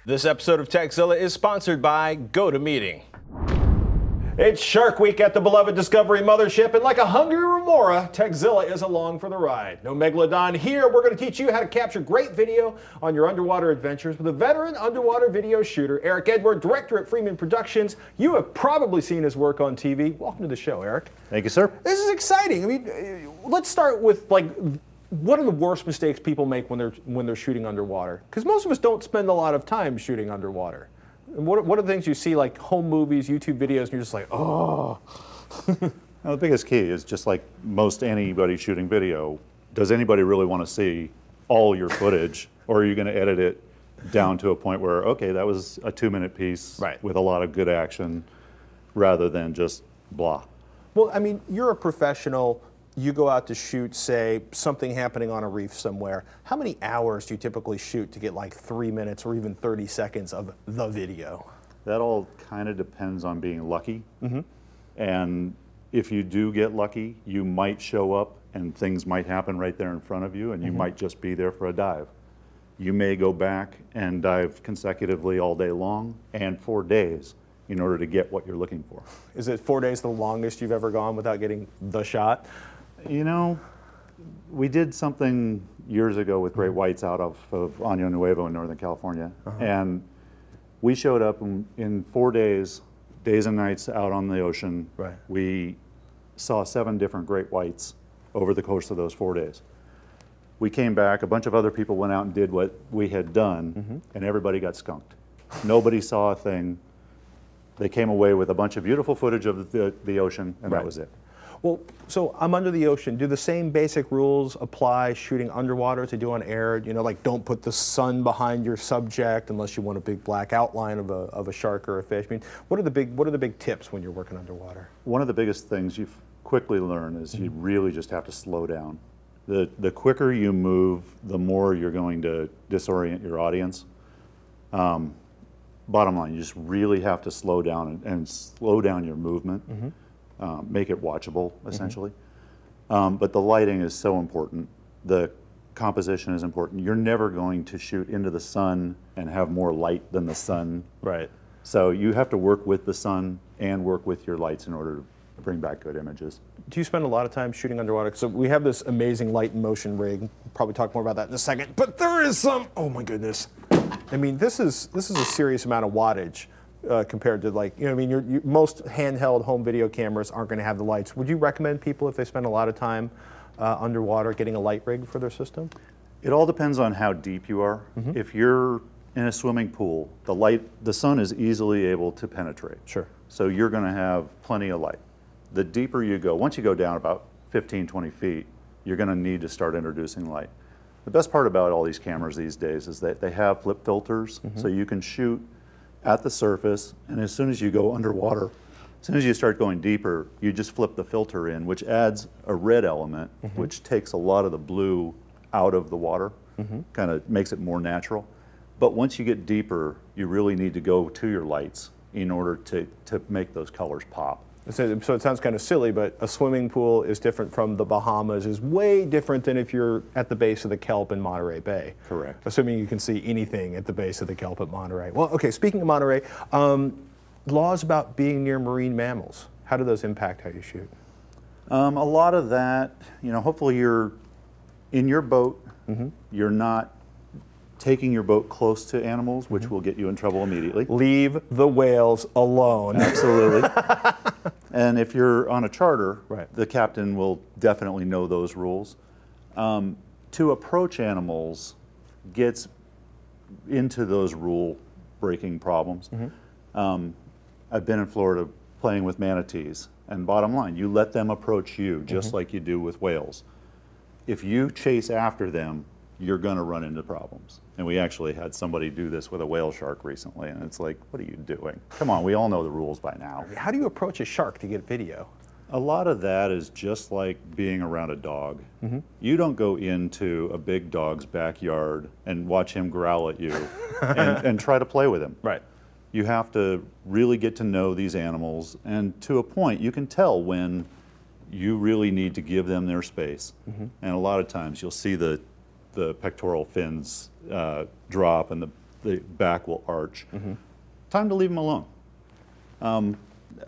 This episode of Tekzilla is sponsored by GoToMeeting. It's Shark Week at the beloved Discovery Mothership, and like a hungry remora, Tekzilla is along for the ride. No Megalodon here. We're going to teach you how to capture great video on your underwater adventures with a veteran underwater video shooter, Eric Edward, director at Freeman Productions. You have probably seen his work on TV. Welcome to the show, Eric. Thank you, sir. This is exciting. I mean, let's start with, like, what are the worst mistakes people make when they're shooting underwater? Because most of us don't spend a lot of time shooting underwater. What are the things you see, like home movies, YouTube videos, and you're just like, oh. Now, the biggest key is just like most anybody shooting video, does anybody really want to see all your footage, or are you going to edit it down to a point where, okay, that was a 2-minute piece with a lot of good action, rather than just blah? Well, I mean, you're a professional. You go out to shoot, say, something happening on a reef somewhere. How many hours do you typically shoot to get like 3 minutes or even 30 seconds of the video? That all kind of depends on being lucky. And if you do get lucky, you might show up and things might happen right there in front of you, and you might just be there for a dive. You may go back and dive consecutively all day long and 4 days in order to get what you're looking for. Is it 4 days the longest you've ever gone without getting the shot? You know, we did something years ago with great whites out of Año Nuevo in Northern California. And we showed up in 4 days, days and nights out on the ocean. We saw 7 different great whites over the course of those 4 days. We came back, a bunch of other people went out and did what we had done, and everybody got skunked. Nobody saw a thing. They came away with a bunch of beautiful footage of the ocean, and that was it. Well, so I'm under the ocean. Do the same basic rules apply shooting underwater as they do on air? You know, like don't put the sun behind your subject unless you want a big black outline of a shark or a fish. I mean, what are the big tips when you're working underwater? One of the biggest things you quickly learn is you really just have to slow down. The quicker you move, the more you're going to disorient your audience. Bottom line, you just really have to slow down and slow down your movement. Make it watchable, essentially. But the lighting is so important. The composition is important. You're never going to shoot into the sun and have more light than the sun. So you have to work with the sun and work with your lights in order to bring back good images. Do you spend a lot of time shooting underwater? So we have this amazing light and motion rig. We'll probably talk more about that in a second. But there is some, oh my goodness. I mean, this is a serious amount of wattage. Compared to, like, you know, I mean, most handheld home video cameras aren't going to have the lights. Would you recommend people, if they spend a lot of time underwater, getting a light rig for their system? It all depends on how deep you are. If you're in a swimming pool, the sun is easily able to penetrate. So you're going to have plenty of light. The deeper you go, once you go down about 15, 20 feet, you're going to need to start introducing light. The best part about all these cameras these days is that they have flip filters, so you can shoot at the surface, and as soon as you go underwater, as soon as you start going deeper, you just flip the filter in, which adds a red element, which takes a lot of the blue out of the water, kind of makes it more natural. But once you get deeper, you really need to go to your lights in order to make those colors pop. So it sounds kind of silly, but a swimming pool is different from the Bahamas, is way different than if you're at the base of the kelp in Monterey Bay. Correct. Assuming you can see anything at the base of the kelp at Monterey. Well, okay, speaking of Monterey, laws about being near marine mammals, how do those impact how you shoot? A lot of that, you know, hopefully you're in your boat, you're not taking your boat close to animals, which will get you in trouble immediately. Leave the whales alone. Absolutely. And if you're on a charter, the captain will definitely know those rules. To approach animals gets into those rule-breaking problems. I've been in Florida playing with manatees, and bottom line, you let them approach you just like you do with whales. If you chase after them, you're going to run into problems. And we actually had somebody do this with a whale shark recently, and it's like, what are you doing? Come on, we all know the rules by now. How do you approach a shark to get video? A lot of that is just like being around a dog. You don't go into a big dog's backyard and watch him growl at you and try to play with him. You have to really get to know these animals, and to a point, you can tell when you really need to give them their space. And a lot of times you'll see the pectoral fins drop and the back will arch. Time to leave them alone.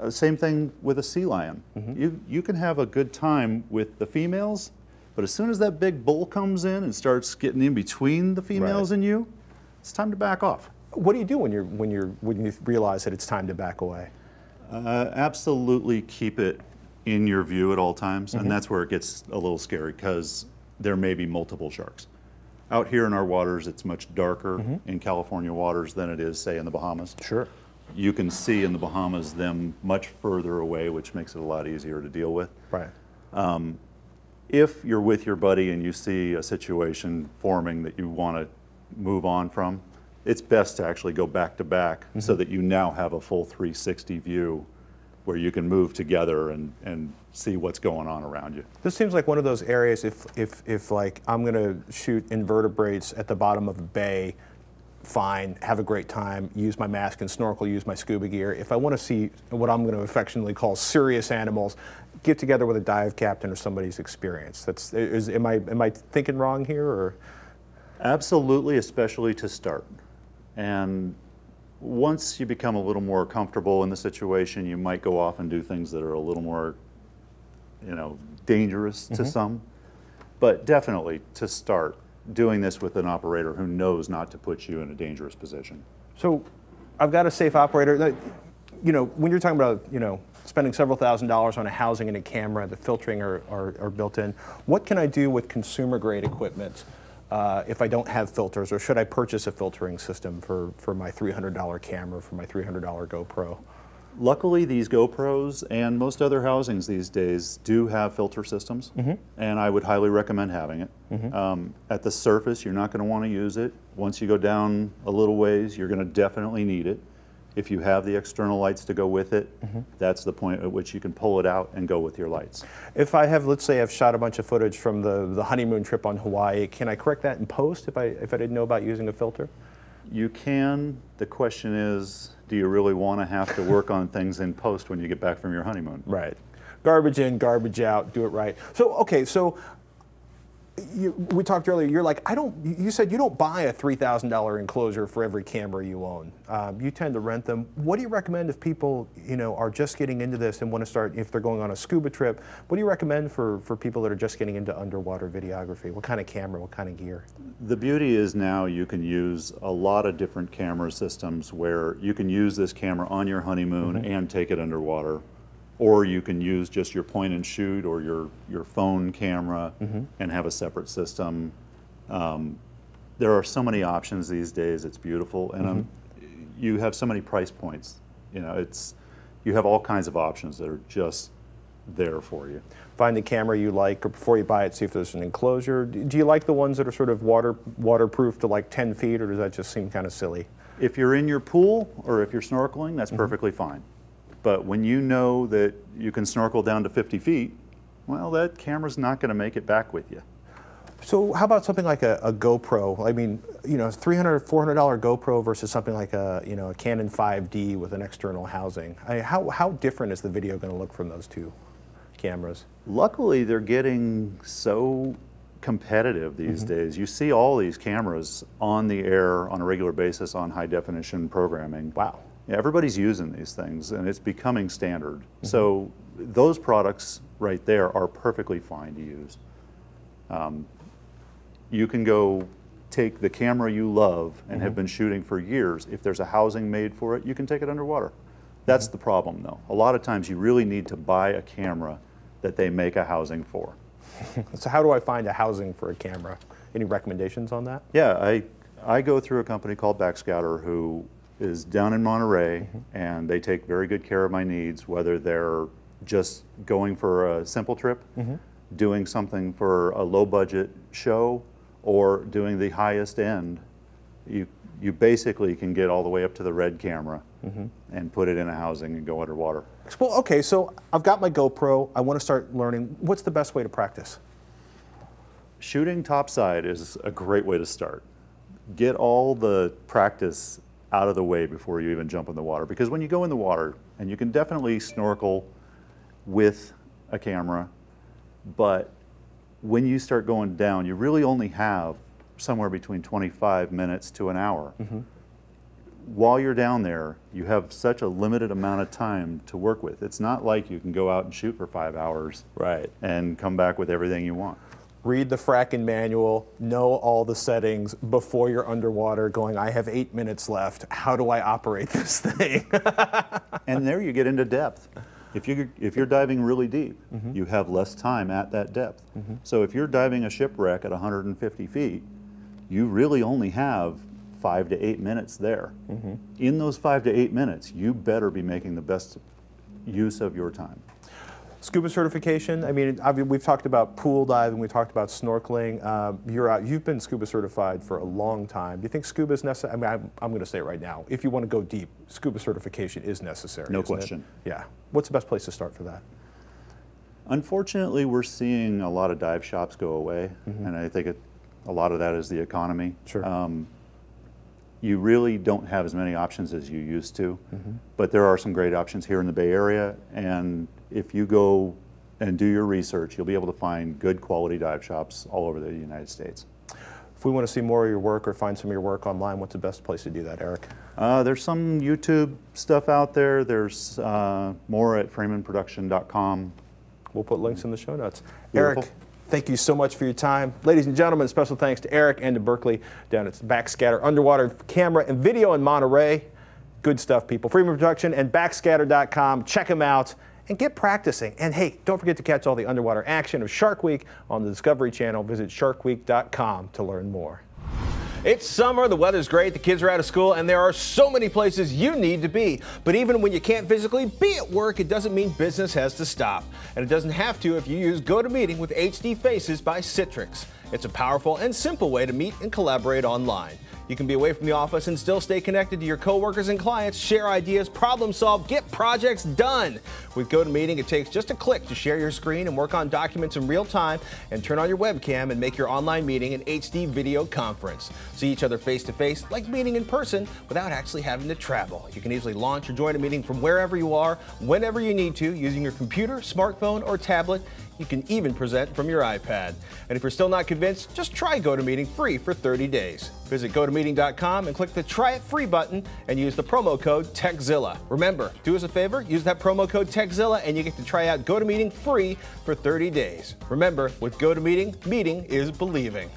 Same thing with a sea lion. You can have a good time with the females, but as soon as that big bull comes in and starts getting in between the females and you, it's time to back off. What do you do when you realize that it's time to back away? Absolutely keep it in your view at all times, and that's where it gets a little scary because there may be multiple sharks. Out here in our waters, it's much darker in California waters than it is, say, in the Bahamas. Sure. You can see in the Bahamas them much further away, which makes it a lot easier to deal with. Right. If you're with your buddy and you see a situation forming that you want to move on from, it's best to actually go back to back so that you now have a full 360 view where you can move together and see what's going on around you. This seems like one of those areas if like I'm gonna shoot invertebrates at the bottom of a bay, fine, have a great time, use my mask and snorkel, use my scuba gear. If I want to see what I'm going to affectionately call serious animals, get together with a dive captain or somebody's experienced. Am I thinking wrong here, or? Absolutely, especially to start. And once you become a little more comfortable in the situation, you might go off and do things that are a little more, dangerous to some. But definitely to start, doing this with an operator who knows not to put you in a dangerous position. So I've got a safe operator. When you're talking about, spending several $1,000s on a housing and a camera, the filtering are built in, what can I do with consumer grade equipment if I don't have filters, or should I purchase a filtering system for my $300 camera, for my $300 GoPro? Luckily, these GoPros and most other housings these days do have filter systems, and I would highly recommend having it. At the surface, you're not going to want to use it. Once you go down a little ways, you're going to definitely need it. If you have the external lights to go with it, that's the point at which you can pull it out and go with your lights. If I have, let's say I've shot a bunch of footage from the honeymoon trip on Hawaii, can I correct that in post if I didn't know about using a filter? You can. The question is, do you really want to have to work on things in post when you get back from your honeymoon? Right. Garbage in, garbage out, do it right. So, okay, so we talked earlier, you're like, you said you don't buy a $3,000 enclosure for every camera you own. You tend to rent them. What do you recommend if people, are just getting into this and want to start, if they're going on a scuba trip, what do you recommend for people that are just getting into underwater videography? What kind of camera, what kind of gear? The beauty is now you can use a lot of different camera systems where you can use this camera on your honeymoon and take it underwater. Or you can use just your point and shoot or your phone camera and have a separate system. There are so many options these days, it's beautiful. And you have so many price points. You have all kinds of options that are just there for you. Find the camera you like, or before you buy it, see if there's an enclosure. Do you like the ones that are sort of waterproof to like 10 feet, or does that just seem kind of silly? If you're in your pool or if you're snorkeling, that's perfectly fine. But when you know that you can snorkel down to 50 feet, well, that camera's not going to make it back with you. So how about something like a GoPro? I mean, $300, $400 GoPro versus something like a Canon 5D with an external housing. How different is the video going to look from those two cameras? Luckily, they're getting so competitive these days. You see all these cameras on the air on a regular basis on high definition programming. Wow. Yeah, everybody's using these things, and it's becoming standard. So those products right there are perfectly fine to use. You can go take the camera you love and have been shooting for years. If there's a housing made for it, you can take it underwater. That's the problem, though. A lot of times you really need to buy a camera that they make a housing for. So how do I find a housing for a camera? Any recommendations on that? Yeah, I go through a company called Backscatter who is down in Monterey, and they take very good care of my needs, whether they're just going for a simple trip, doing something for a low budget show, or doing the highest end. You basically can get all the way up to the red camera and put it in a housing and go underwater. Well, okay, so I've got my GoPro. I want to start learning. What's the best way to practice? Shooting topside is a great way to start. Get all the practice out of the way before you even jump in the water. Because when you go in the water, and you can definitely snorkel with a camera, but when you start going down, you really only have somewhere between 25 minutes to an hour while you're down there, you have such a limited amount of time to work with. It's not like you can go out and shoot for 5 hours and come back with everything you want. Read the fracking manual, know all the settings before you're underwater going, I have 8 minutes left. How do I operate this thing? And there you get into depth. If you're diving really deep, you have less time at that depth. So if you're diving a shipwreck at 150 feet, you really only have 5 to 8 minutes there. In those 5 to 8 minutes, you better be making the best use of your time. Scuba certification, I mean, we've talked about pool diving, we talked about snorkeling. You've been scuba certified for a long time. Do you think scuba is necessary? I mean, I'm going to say it right now. If you want to go deep, scuba certification is necessary. No question. Yeah. What's the best place to start for that? Unfortunately, we're seeing a lot of dive shops go away, and I think a lot of that is the economy. Sure. You really don't have as many options as you used to, but there are some great options here in the Bay Area, and if you go and do your research, you'll be able to find good quality dive shops all over the United States. If we want to see more of your work or find some of your work online, what's the best place to do that, Eric? There's some YouTube stuff out there. There's more at freemanproduction.com. We'll put links in the show notes. Beautiful. Eric, thank you so much for your time. Ladies and gentlemen, special thanks to Eric and to Berkeley down at Backscatter Underwater Camera and Video in Monterey. Good stuff, people. Freeman Production and backscatter.com. Check them out and get practicing. And hey, don't forget to catch all the underwater action of Shark Week on the Discovery Channel. Visit sharkweek.com to learn more. It's summer, the weather's great, the kids are out of school, and there are so many places you need to be. But even when you can't physically be at work, it doesn't mean business has to stop. And it doesn't have to if you use GoToMeeting with HD Faces by Citrix. It's a powerful and simple way to meet and collaborate online. You can be away from the office and still stay connected to your coworkers and clients, share ideas, problem solve, get projects done. With GoToMeeting, it takes just a click to share your screen and work on documents in real time and turn on your webcam and make your online meeting an HD video conference. See each other face to face like meeting in person without actually having to travel. You can easily launch or join a meeting from wherever you are, whenever you need to, using your computer, smartphone, or tablet. You can even present from your iPad. And if you're still not convinced, just try GoToMeeting free for 30 days. Visit GoToMeeting.com and click the Try It Free button and use the promo code Tekzilla. Remember, do us a favor, use that promo code Tekzilla and you get to try out GoToMeeting free for 30 days. Remember, with GoToMeeting, meeting is believing.